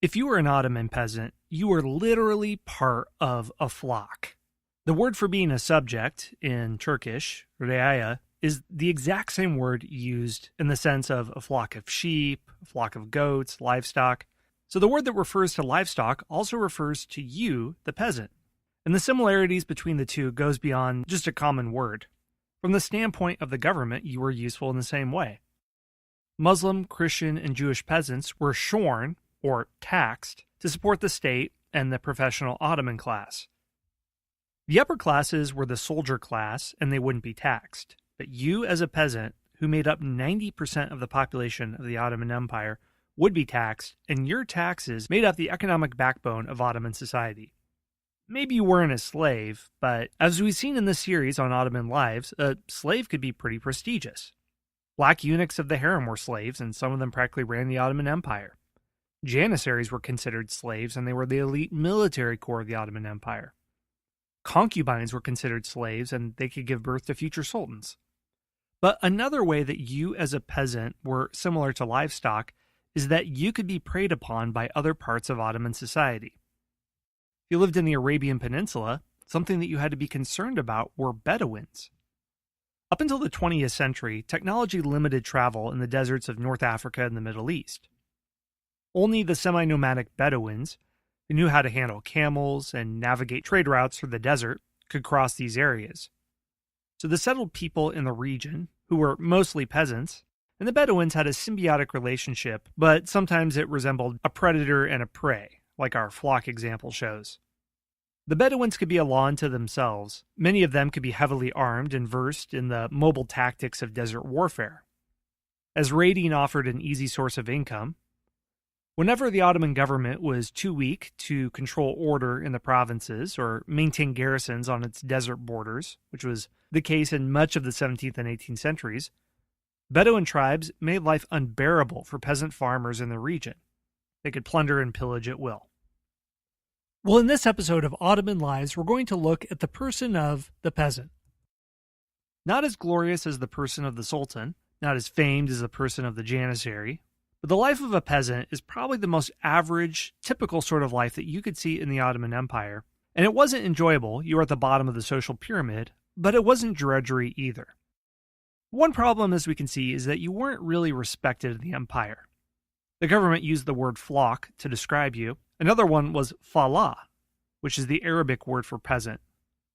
If you were an Ottoman peasant, you were literally part of a flock. The word for being a subject in Turkish, reaya, is the exact same word used in the sense of a flock of sheep, a flock of goats, livestock. So the word that refers to livestock also refers to you, the peasant. And the similarities between the two goes beyond just a common word. From the standpoint of the government, you were useful in the same way. Muslim, Christian, and Jewish peasants were shorn, or taxed, to support the state and the professional Ottoman class. The upper classes were the soldier class, and they wouldn't be taxed. But you, as a peasant, who made up 90% of the population of the Ottoman Empire, would be taxed, and your taxes made up the economic backbone of Ottoman society. Maybe you weren't a slave, but as we've seen in this series on Ottoman lives, a slave could be pretty prestigious. Black eunuchs of the harem were slaves, and some of them practically ran the Ottoman Empire. Janissaries were considered slaves, and they were the elite military corps of the Ottoman Empire. Concubines were considered slaves, and they could give birth to future sultans. But another way that you as a peasant were similar to livestock is that you could be preyed upon by other parts of Ottoman society. If you lived in the Arabian Peninsula, something that you had to be concerned about were Bedouins. Up until the 20th century, technology limited travel in the deserts of North Africa and the Middle East. Only the semi-nomadic Bedouins, who knew how to handle camels and navigate trade routes through the desert, could cross these areas. So the settled people in the region, who were mostly peasants, and the Bedouins had a symbiotic relationship, but sometimes it resembled a predator and a prey, like our flock example shows. The Bedouins could be a law unto themselves. Many of them could be heavily armed and versed in the mobile tactics of desert warfare. As raiding offered an easy source of income, whenever the Ottoman government was too weak to control order in the provinces or maintain garrisons on its desert borders, which was the case in much of the 17th and 18th centuries, Bedouin tribes made life unbearable for peasant farmers in the region. They could plunder and pillage at will. Well, in this episode of Ottoman Lives, we're going to look at the person of the peasant. Not as glorious as the person of the sultan, not as famed as the person of the janissary, but the life of a peasant is probably the most average, typical sort of life that you could see in the Ottoman Empire. And it wasn't enjoyable, you were at the bottom of the social pyramid, but it wasn't drudgery either. One problem, as we can see, is that you weren't really respected in the empire. The government used the word flock to describe you. Another one was falah, which is the Arabic word for peasant.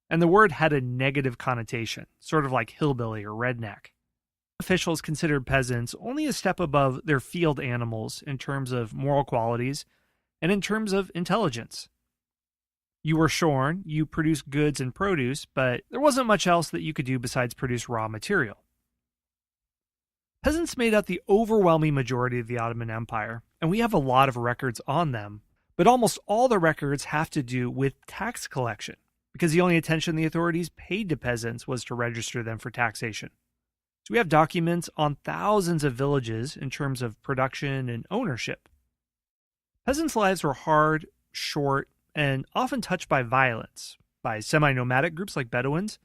And the word had a negative connotation, sort of like hillbilly or redneck. Officials considered peasants only a step above their field animals in terms of moral qualities and in terms of intelligence. You were shorn, you produced goods and produce, but there wasn't much else that you could do besides produce raw material. Peasants made up the overwhelming majority of the Ottoman Empire, and we have a lot of records on them, but almost all the records have to do with tax collection, because the only attention the authorities paid to peasants was to register them for taxation. So we have documents on thousands of villages in terms of production and ownership. Peasants' lives were hard, short, and often touched by violence, by semi-nomadic groups like Bedouins,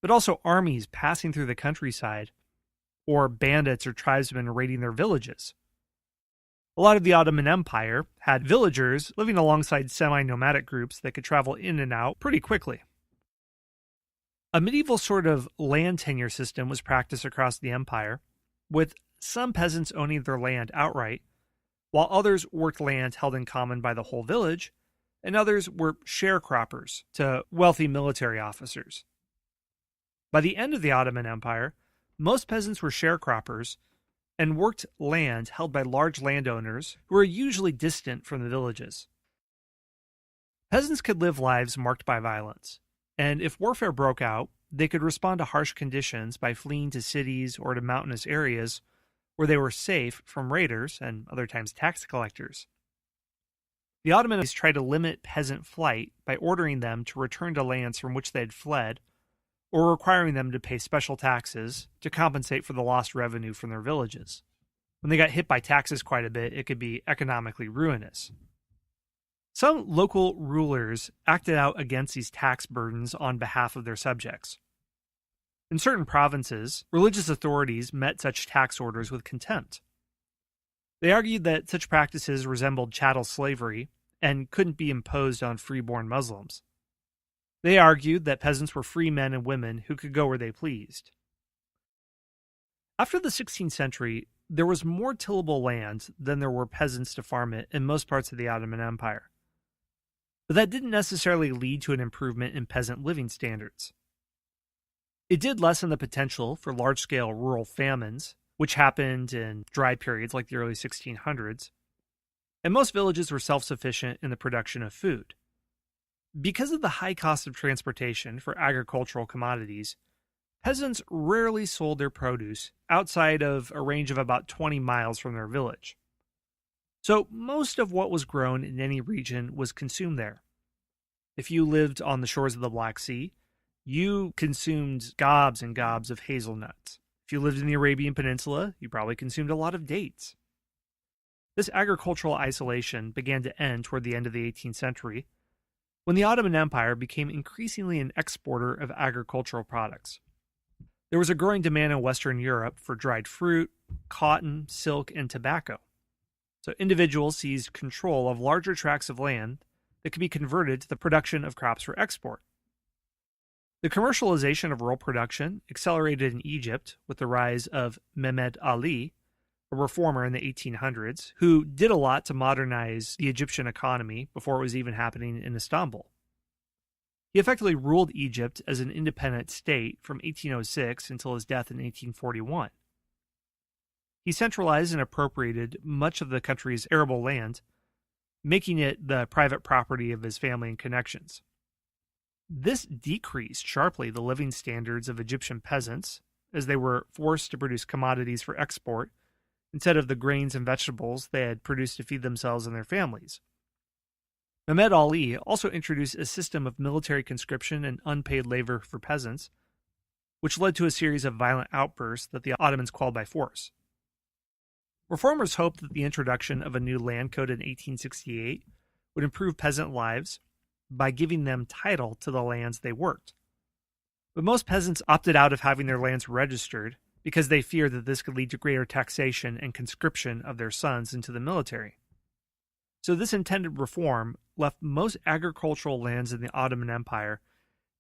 but also armies passing through the countryside, or bandits or tribesmen raiding their villages. A lot of the Ottoman Empire had villagers living alongside semi-nomadic groups that could travel in and out pretty quickly. A medieval sort of land tenure system was practiced across the empire, with some peasants owning their land outright, while others worked land held in common by the whole village, and others were sharecroppers to wealthy military officers. By the end of the Ottoman Empire, most peasants were sharecroppers and worked land held by large landowners who were usually distant from the villages. Peasants could live lives marked by violence, and if warfare broke out, they could respond to harsh conditions by fleeing to cities or to mountainous areas where they were safe from raiders and other times tax collectors. The Ottomans tried to limit peasant flight by ordering them to return to lands from which they had fled, or requiring them to pay special taxes to compensate for the lost revenue from their villages. When they got hit by taxes quite a bit, it could be economically ruinous. Some local rulers acted out against these tax burdens on behalf of their subjects. In certain provinces, religious authorities met such tax orders with contempt. They argued that such practices resembled chattel slavery and couldn't be imposed on freeborn Muslims. They argued that peasants were free men and women who could go where they pleased. After the 16th century, there was more tillable land than there were peasants to farm it in most parts of the Ottoman Empire. But that didn't necessarily lead to an improvement in peasant living standards. It did lessen the potential for large-scale rural famines, which happened in dry periods like the early 1600s, and most villages were self-sufficient in the production of food. Because of the high cost of transportation for agricultural commodities, peasants rarely sold their produce outside of a range of about 20 miles from their village. So most of what was grown in any region was consumed there. If you lived on the shores of the Black Sea, you consumed gobs and gobs of hazelnuts. If you lived in the Arabian Peninsula, you probably consumed a lot of dates. This agricultural isolation began to end toward the end of the 18th century, when the Ottoman Empire became increasingly an exporter of agricultural products. There was a growing demand in Western Europe for dried fruit, cotton, silk, and tobacco. So individuals seized control of larger tracts of land that could be converted to the production of crops for export. The commercialization of rural production accelerated in Egypt with the rise of Mehmed Ali, a reformer in the 1800s, who did a lot to modernize the Egyptian economy before it was even happening in Istanbul. He effectively ruled Egypt as an independent state from 1806 until his death in 1841. He centralized and appropriated much of the country's arable land, making it the private property of his family and connections. This decreased sharply the living standards of Egyptian peasants, as they were forced to produce commodities for export instead of the grains and vegetables they had produced to feed themselves and their families. Mehmed Ali also introduced a system of military conscription and unpaid labor for peasants, which led to a series of violent outbursts that the Ottomans quelled by force. Reformers hoped that the introduction of a new land code in 1868 would improve peasant lives by giving them title to the lands they worked. But most peasants opted out of having their lands registered because they feared that this could lead to greater taxation and conscription of their sons into the military. So this intended reform left most agricultural lands in the Ottoman Empire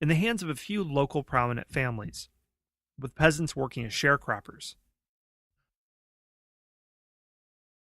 in the hands of a few local prominent families, with peasants working as sharecroppers.